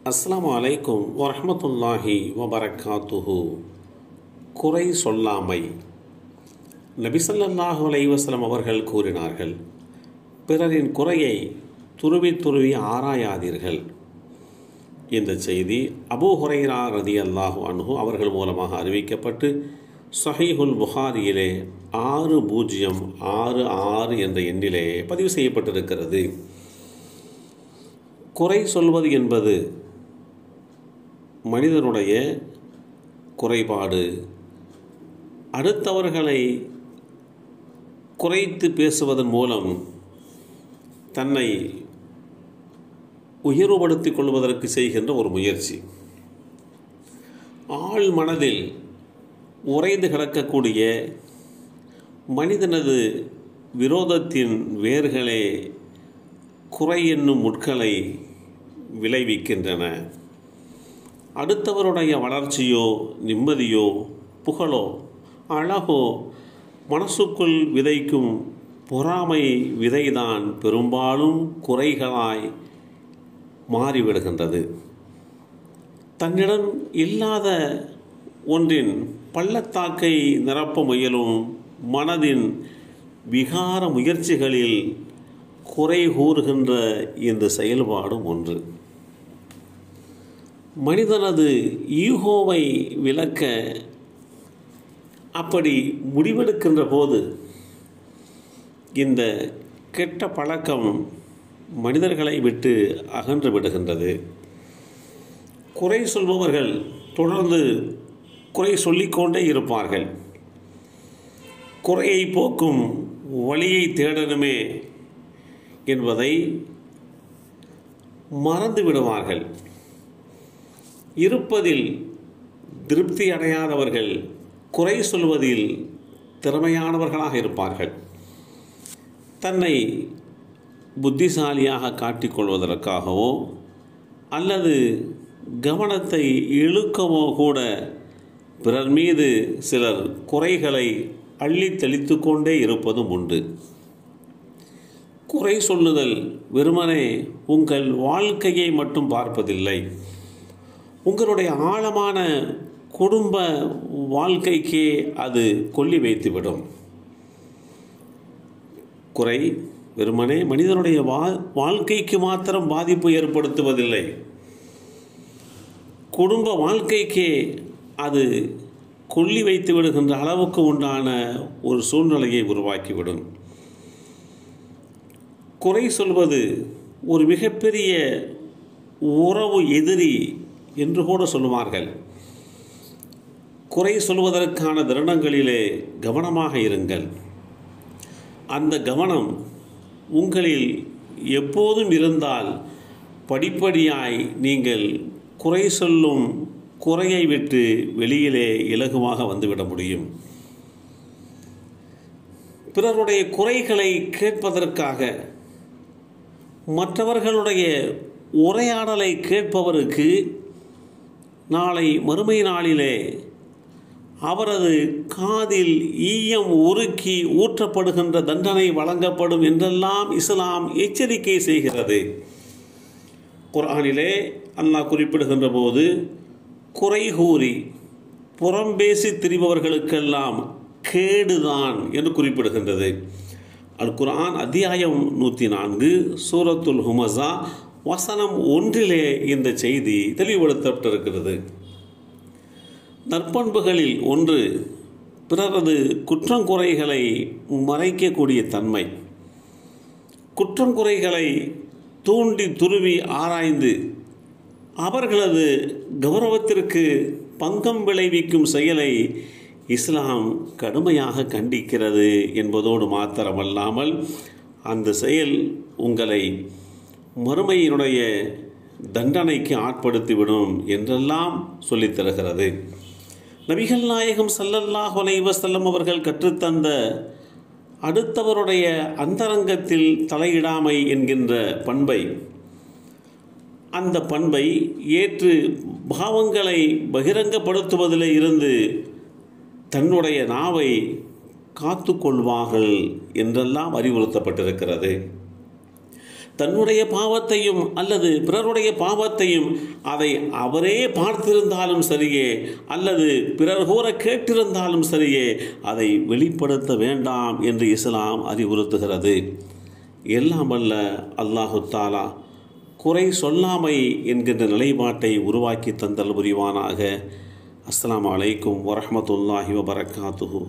அஸ்ஸலாமு அலைக்கும் வரஹ்மத்துல்லாஹி வபரகாத்துஹு. குறை சொல்லாமை. நபி ஸல்லல்லாஹு அலைஹி வஸல்லம் அவர்கள் கூறினார்கள், பிறரின் குறையை துருவி துருவி ஆராயாதீர்கள். இந்த செய்தி அபூ ஹுரைரா ரலியல்லாஹு அன்ஹு அவர்கள் மூலமாக அறிவிக்கப்பட்டு ஸஹீஹுல் புகாரியிலே 6066 என்ற எண்ணிலே பதிவு செய்யப்பட்டிருக்கிறது. குறை சொல்வது என்பது மனிதனுடைய குறைபாடு. அடுத்தவர்களை குறைத்து பேசுவதன் மூலம் தன்னை உயர்வுபடுத்திக் கொள்வதற்கு செய்கின்ற ஒரு முயற்சி. ஆழ் மனதில் உறைந்து கிடக்கக்கூடிய மனிதனது விரோதத்தின் வேர்களே குறை என்னும் முட்களை விளைவிக்கின்றன. அடுத்தவருடைய வளர்ச்சியோ நிம்மதியோ புகழோ அழகோ மனசுக்குள் விதைக்கும் பொறாமை விதைதான் பெரும்பாலும் குறைகளாய் மாறிவிடுகின்றது. தன்னிடம் இல்லாத ஒன்றின் பள்ளத்தாக்கை நிரப்ப முயலும் மனதின் விகார முயற்சிகளில் குறை கூறுகின்ற இந்த செயல்பாடும் ஒன்று. மனிதனது ஈகோவை விளக்க அப்படி முடிவெடுக்கின்ற போது இந்த கெட்ட பழக்கம் மனிதர்களை விட்டு அகன்று விடுகின்றது. குறை சொல்பவர்கள் தொடர்ந்து குறை சொல்லிக்கொண்டே இருப்பார்கள். குறையை போக்கும் வழியை தேடணுமே என்பதை மறந்து விடுவார்கள். இருப்பதில் திருப்தி அடையாதவர்கள் குறை சொல்வதில் திறமையானவர்களாக இருப்பார்கள். தன்னை புத்திசாலியாக காட்டிக்கொள்வதற்காகவோ அல்லது கவனத்தை இழுக்கவோ கூட பிறர் மீது சிலர் குறைகளை அள்ளி தெளித்து கொண்டே இருப்பதும் உண்டு. குறை சொல்லுதல் வெறுமனே உங்கள் வாழ்க்கையை மட்டும் பார்ப்பதில்லை, உங்களுடைய ஆழமான குடும்ப வாழ்க்கைக்கே அது கொல்லி வைத்துவிடும். குறை வெறுமனே மனிதனுடைய வாழ்க்கைக்கு மாத்திரம் பாதிப்பு ஏற்படுத்துவதில்லை, குடும்ப வாழ்க்கைக்கே அது கொல்லி வைத்து விடுகின்ற அளவுக்கு உண்டான ஒரு சூழ்நிலையை உருவாக்கிவிடும். குறை சொல்வது ஒரு மிகப்பெரிய உறவு எதிரி என்று கூட சொல்லுவார்கள். குறை சொல்வதற்கான தருணங்களிலே கவனமாக இருங்கள். அந்த கவனம் உங்களில் எப்போதும் இருந்தால் படிப்படியாய் நீங்கள் குறை சொல்லும் குறையை விட்டு வெளியிலே இலகுவாக வந்துவிட முடியும். பிறருடைய குறைகளை கேட்பதற்காக மற்றவர்களுடைய உரையாடலை கேட்பவருக்கு நாளை மறுமை நாளிலே அவரது காதில் ஈயம் உருக்கி ஊற்றப்படுகின்ற தண்டனை வழங்கப்படும் என்றெல்லாம் இஸ்லாம் எச்சரிக்கை செய்கிறது. குர்ஆனிலே அல்லாஹ் குறிப்பிடுகின்ற போது குறை கூறி புறம்பேசி திரிபவர்களுக்கெல்லாம் கேடுதான் என்று குறிப்பிடுகின்றது. அல் குர்ஆன் அத்தியாயம் 104 சூரத்துல் ஹுமஸா வசனம் 1 இந்த செய்தி தெளிவுபடுத்தப்பட்டிருக்கிறது. நற்பண்புகளில் ஒன்று பிறரது குற்றங்குறைகளை மறைக்கக்கூடிய தன்மை. குற்றங்குறைகளை தூண்டி துருவி ஆராய்ந்து அவர்களது கௌரவத்திற்கு பங்கம் விளைவிக்கும் செயலை இஸ்லாம் கடுமையாக கண்டிக்கிறது என்பதோடு மாத்திரமல்லாமல் அந்த செயல் உங்களை மறுமையினுடைய தண்டனைக்கு ஆட்படுத்திவிடும் என்றெல்லாம் சொல்லித் தருகிறது. நபிகள் நாயகம் ஸல்லல்லாஹு அலைஹி வஸல்லம் அவர்கள் கற்றுத்தந்த அடுத்தவருடைய அந்தரங்கத்தில் தலையிடாமை என்கின்ற பண்பை, அந்த பண்பை ஏற்று பாவங்களை பகிரங்கப்படுத்துவதில் இருந்து தன்னுடைய நாவை காத்து கொள்வார்கள் என்றெல்லாம் அறிவுறுத்தப்பட்டிருக்கிறது. தன்னுடைய பாவத்தையும் அல்லது பிறருடைய பாவத்தையும் அதை அவரே பார்த்திருந்தாலும் சரியே அல்லது பிறர் கூற கேட்டிருந்தாலும் சரியே அதை வெளிப்படுத்த வேண்டாம் என்று இஸ்லாம் அறிவுறுத்துகிறது. எல்லாம் வல்ல அல்லாஹு தாலா குறை சொல்லாமை என்கின்ற நிலைப்பாட்டை உருவாக்கி தந்தல் புரிவானாக. அஸ்ஸலாமு அலைக்கும் வரஹ்மத்துல்லாஹி வபரகாத்துஹு.